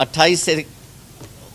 28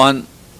1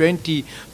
20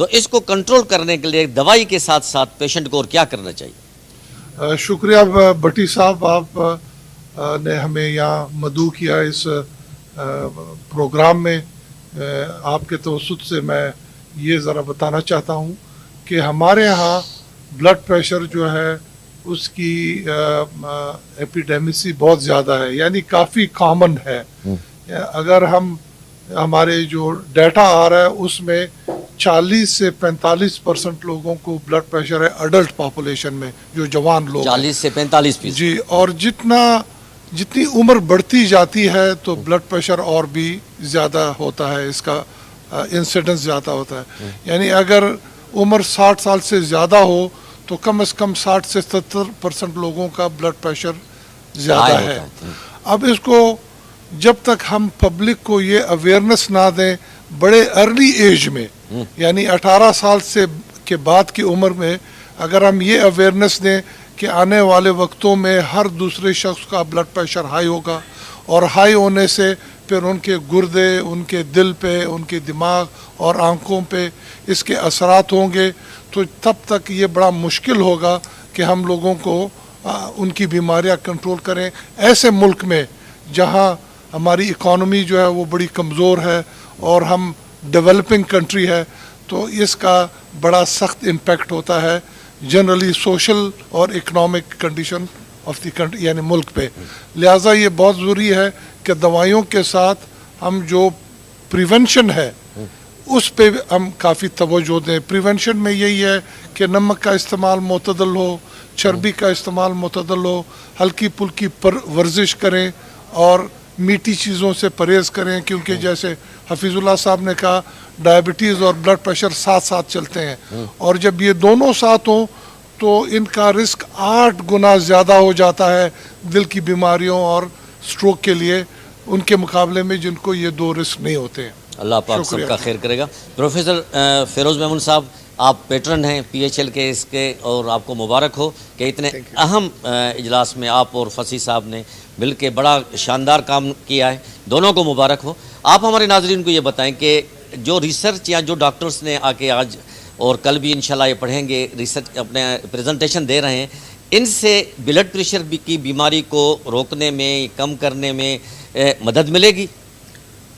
تو اس کو کنٹرول کرنے کے لیے دوائی کے ساتھ ساتھ پیشنٹ کو اور کیا کرنا چاہیے؟ شکریہ بٹی صاحب، آپ نے ہمیں یہاں مدعو کیا اس پروگرام میں. آپ کے توسط سے میں یہ ذرا بتانا چاہتا ہوں کہ ہمارے ہاں بلڈ پریشر جو ہے اس کی ایپیڈیمیسی بہت زیادہ ہے، یعنی کافی کامن ہے. اگر ہمارے جو ڈیٹا آ رہا ہے اس میں 40 سے 45% لوگوں کو بلڈ پریشر ہے اڈلٹ پاپولیشن میں، جو جوان لوگ 40 سے 45%. جی، اور جتنی عمر بڑھتی جاتی ہے تو بلڈ پریشر اور بھی زیادہ ہوتا ہے، اس کا انسیڈنس زیادہ ہوتا ہے. یعنی اگر عمر 60 سال سے زیادہ ہو تو کم از کم 60 سے 70% لوگوں کا بلڈ پریشر زیادہ ہے. اب اس کو جب تک ہم پبلک کو یہ اویئرنیس نہ دیں بڑے ارلی ایج میں، یعنی 18 سال سے کے بعد کی عمر میں، اگر ہم یہ اویئرنیس دیں کہ آنے والے وقتوں میں ہر دوسرے شخص کا بلڈ پریشر ہائی ہوگا، اور ہائی ہونے سے پھر ان کے گردے، ان کے دل پہ، ان کے دماغ اور آنکھوں پہ اس کے اثرات ہوں گے، تو تب تک یہ بڑا مشکل ہوگا کہ ہم لوگوں کو ان کی بیماریاں کنٹرول کریں. ایسے ملک میں جہاں ہماری اکانومی جو ہے وہ بڑی کمزور ہے اور ہم ڈیولپنگ کنٹری ہے، تو اس کا بڑا سخت امپیکٹ ہوتا ہے جنرلی سوشل اور economic condition of the country, یعنی ملک پہ. لہٰذا یہ بہت ضروری ہے کہ دوائیوں کے ساتھ ہم جو پریونشن ہے اس پہ ہم کافی توجہ دیں. پریونشن میں یہی ہے کہ نمک کا استعمال معتدل ہو، چربی کا استعمال معتدل ہو، ہلکی پھلکی ورزش کریں اور میٹھی چیزوں سے پرہیز کریں، کیونکہ جیسے حفیظ اللہ صاحب نے کہا ڈائبٹیز اور بلڈ پریشر ساتھ ساتھ چلتے ہیں، اور جب یہ دونوں ساتھ ہوں تو ان کا رسک 8 گنا زیادہ ہو جاتا ہے دل کی بیماریوں اور سٹروک کے لیے ان کے مقابلے میں جن کو یہ دو رسک نہیں ہوتے ہیں. اللہ پاک سب کا خیر کرے گا. پروفیسر فیروز میمون صاحب، آپ پیٹرن ہیں پی ایچ ایل کے اس کے، اور آپ کو مبارک ہو کہ اتنے اہم اجلاس میں آپ اور فصیح صاحب نے مل کے بڑا شاندار کام کیا ہے. دونوں کو مبارک ہو. آپ ہمارے ناظرین کو یہ بتائیں کہ جو ریسرچ یا جو ڈاکٹرز نے آ کے آج اور کل بھی انشاءاللہ یہ پڑھیں گے، ریسرچ اپنے پریزنٹیشن دے رہے ہیں، ان سے بلڈ پریشر کی بیماری کو روکنے میں، کم کرنے میں مدد ملے گی؟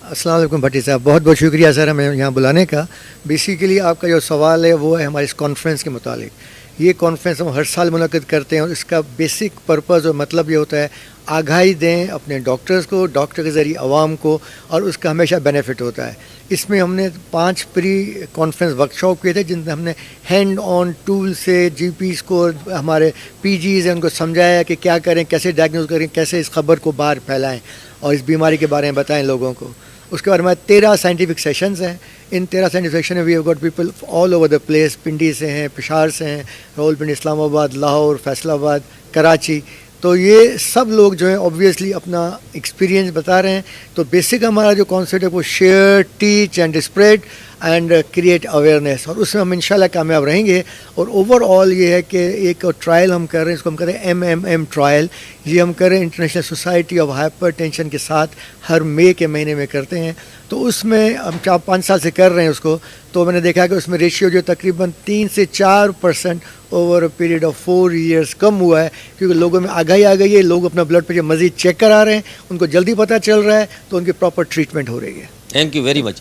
السلام علیکم بھٹی صاحب، بہت بہت شکریہ سر ہمیں یہاں بلانے کا. بیسیکلی آپ کا جو سوال ہے وہ ہے ہمارے اس کانفرنس کے متعلق. یہ کانفرنس ہم ہر سال منعقد کرتے ہیں اور اس کا بیسک پرپز اور مطلب یہ ہوتا ہے آگاہی دیں اپنے ڈاکٹرز کو، ڈاکٹر کے ذریعے عوام کو، اور اس کا ہمیشہ بینیفٹ ہوتا ہے. اس میں ہم نے 5 پری کانفرنس ورکشاپ کیے تھے جن میں ہم نے ہینڈ آن ٹول سے جی پیز کو، ہمارے پی جیز ہیں ان کو سمجھایا کہ کیا کریں، کیسے ڈائگنوز کریں، کیسے اس خبر کو باہر پھیلائیں اور اس بیماری کے بارے میں بتائیں لوگوں کو. اس کے بعد ہمارے 13 سائنٹیفک سیشنز ہیں. ان 13 سائنٹیفک سیشن میں we have got people all over the place. Pindi سے ہیں، پشاور سے ہیں، راولپنڈی، اسلام آباد، لاہور، فیصل آباد، کراچی. تو یہ سب لوگ جو ہیں اوبویسلی اپنا ایکسپیرینس بتا رہے ہیں. تو بیسک ہمارا جو کانسیپٹ ہے وہ share, teach and spread and create awareness, اور اس میں ہم انشاءاللہ کامیاب رہیں گے. اور اوور آل یہ ہے کہ ایک ٹرائل ہم کر رہے ہیں، اس کو ہم کر رہے ہیں MMM ٹرائل. یہ ہم کر رہے ہیں international society of hyper tension کے ساتھ، ہر مئی کے مہینے میں کرتے ہیں. تو اس میں ہم 5 سال سے کر رہے ہیں اس کو. تو میں نے دیکھا کہ اس میں ریشیو جو تقریباً 3 سے 4% over a period of 4 years کم ہوا ہے، کیونکہ لوگوں میں آگاہی آ گئی ہے. لوگ اپنا بلڈ پریشر مزید چیک کرا رہے ہیں، ان کو جلدی پتہ چل رہا ہے، تو ان کی پراپر ٹریٹمنٹ ہو رہی ہے. Thank you very much.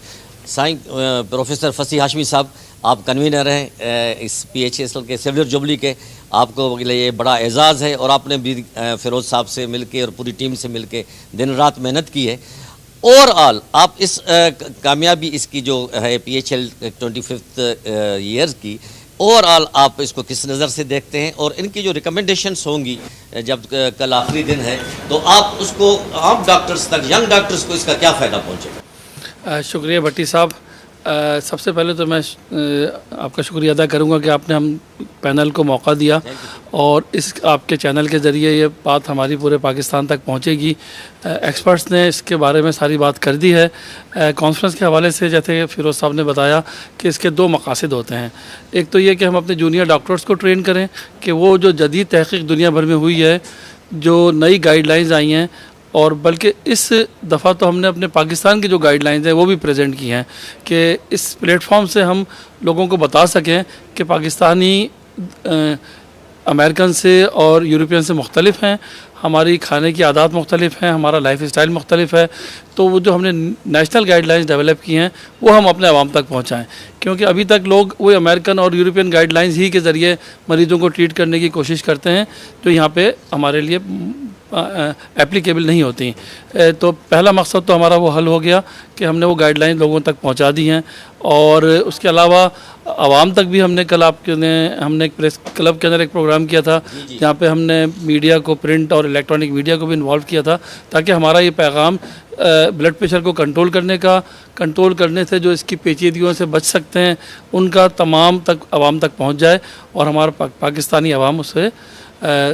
Professor فصیح ہاشمی صاحب، آپ کنوینر ہیں اس PHSL کے سلور جوبلی کے. آپ کو یہ بڑا اعزاز ہے، اور آپ نے بھی فیروز صاحب سے مل کے اور پوری ٹیم سے مل کے دن رات محنت کی ہے. اوور آل آپ اس کامیابی اس کی جو ہے PHL 25th ایئر کی، اوور آل آپ اس کو کس نظر سے دیکھتے ہیں، اور ان کی جو ریکمنڈیشنس ہوں گی جب کل آخری دن ہے تو آپ اس کو عام ڈاکٹرز تک، ینگ ڈاکٹرز کو اس کا کیا فائدہ پہنچے گا؟ شکریہ بھٹی صاحب. سب سے پہلے تو میں آپ کا شکریہ ادا کروں گا کہ آپ نے ہم پینل کو موقع دیا، اور اس آپ کے چینل کے ذریعے یہ بات ہماری پورے پاکستان تک پہنچے گی. ایکسپرٹس نے اس کے بارے میں ساری بات کر دی ہے. کانفرنس کے حوالے سے جیسے فیروز صاحب نے بتایا کہ اس کے 2 مقاصد ہوتے ہیں. ایک تو یہ کہ ہم اپنے جونیئر ڈاکٹرز کو ٹرین کریں کہ وہ جو جدید تحقیق دنیا بھر میں ہوئی ہے، جو نئی گائیڈ لائنز آئی ہیں، اور بلکہ اس دفعہ تو ہم نے اپنے پاکستان کی جو گائیڈ لائنز ہیں وہ بھی پریزنٹ کی ہیں کہ اس پلیٹ فارم سے ہم لوگوں کو بتا سکیں کہ پاکستانی امریکن سے اور یورپین سے مختلف ہیں، ہماری کھانے کی عادات مختلف ہیں، ہمارا لائف اسٹائل مختلف ہے. تو وہ جو ہم نے نیشنل گائیڈ لائنز ڈیولپ کی ہیں وہ ہم اپنے عوام تک پہنچائیں، کیونکہ ابھی تک لوگ وہ امریکن اور یورپین گائیڈ لائنز ہی کے ذریعے مریضوں کو ٹریٹ کرنے کی کوشش کرتے ہیں جو یہاں پہ ہمارے لیے اپلیکیبل نہیں ہوتی. تو پہلا مقصد تو ہمارا وہ حل ہو گیا کہ ہم نے وہ گائیڈ لائن لوگوں تک پہنچا دی ہیں. اور اس کے علاوہ عوام تک بھی ہم نے کل ہم نے ایک پریس کلب کے اندر ایک پروگرام کیا تھا جہاں پہ ہم نے میڈیا کو، پرنٹ اور الیکٹرانک میڈیا کو بھی انوالو کیا تھا تاکہ ہمارا یہ پیغام بلڈ پریشر کو کنٹرول کرنے سے جو اس کی پیچیدگیوں سے بچ سکتے ہیں ان کا تمام تک عوام تک پہنچ جائے اور ہمارا پاکستانی عوام اس سے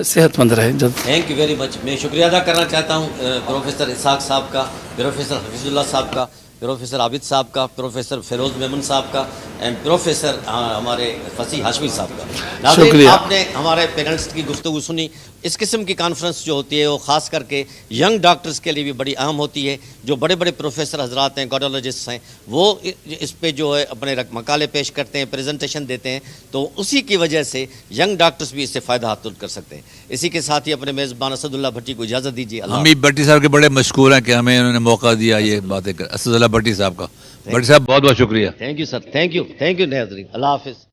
صحت مند رہے. Thank you very much. میں شکریہ ادا کرنا چاہتا ہوں پروفیسر اسحاق صاحب کا، پروفیسر حفیظ اللہ صاحب کا، پروفیسر عابد صاحب کا، پروفیسر فیروز میمن صاحب کا اینڈ پروفیسر ہمارے فصیح ہاشمی صاحب کا. ناظرین، آپ نے ہمارے پیرنٹس کی گفتگو سنی. اس قسم کی کانفرنس جو ہوتی ہے وہ خاص کر کے ینگ ڈاکٹرز کے لیے بھی بڑی اہم ہوتی ہے. جو بڑے بڑے پروفیسر حضرات ہیں، کارڈیولوجسٹ ہیں، وہ اس پہ جو ہے اپنے مقالے پیش کرتے ہیں، پریزنٹیشن دیتے ہیں، تو اسی کی وجہ سے ینگ ڈاکٹرز بھی اس سے فائدہ حاصل کر سکتے ہیں. اسی کے ساتھ ہی اپنے میزبان اسد اللہ بھٹی کو اجازت دیجیے. ہم بھی بھٹی صاحب کے بڑے مشکور ہیں کہ ہمیں انہوں نے موقع دیا یہ باتیں کر. اسد اللہ بھٹی صاحب کا، بھٹی صاحب بہت بہت شکریہ. Thank you sir. Thank you ناظرین. اللہ حافظ.